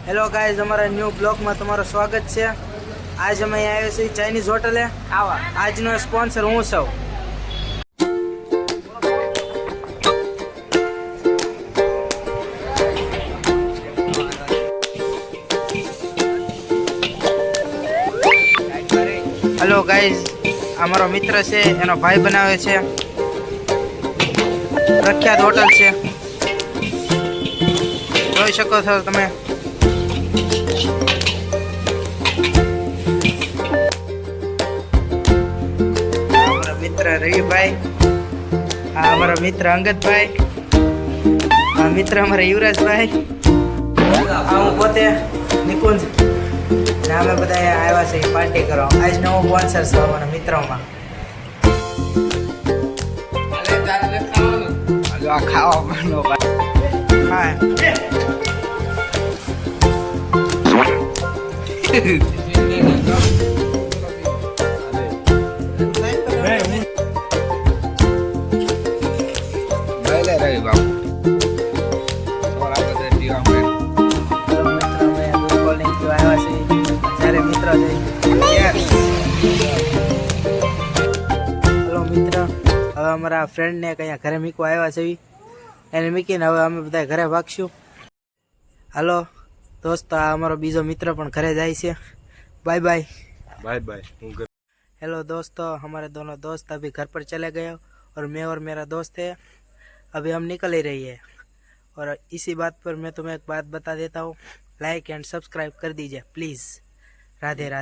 Hello guys, અમારા new બ્લોગમાં તમારું સ્વાગત છે। આજ અમે અહીં આવ્યા છીએ ચાઇનીઝ હોટલે આવા। આજનો સ્પોન્સર હું છું। હેલો ગાઈઝ, અમારો મિત્ર છે, એનો ભાઈ બનાવે છે। પ્રખ્યાત હોટલ છે, જોઈ શકો છો તમે। અમારા મિત્ર રવિભાઈ, આ અમારો મિત્ર અંગતભાઈ, આ મિત્ર અમારા યુવરાજભાઈ, આ હું પોતે નિકુંજ, ને અમે બધા આવ્યા છે પાર્ટી કરવા। આજ નવો સ્પોન્સર છે અમારા મિત્રોમાં। આ ખાવાનો હા હેલો મિત્ર, હવે અમારા ફ્રેન્ડને કયા ઘરે મૂકવા આવ્યા છે, એને મૂકીને હવે અમે બધા ઘરે ભાગશું। હાલો દોસ્તો, આ અમારો બીજો મિત્ર પણ ઘરે જાય છે। Bye bye bye bye. Hello दोस्तों, हमारे दोनों दोस्त अभी घर पर चले गए और मैं और मेरा दोस्त है अभी हम निकल ही रही है। और इसी बात पर मैं तुम्हें एक बात बता देता हूँ, लाइक एंड सब्सक्राइब कर दीजिए प्लीज़। राधे राधे।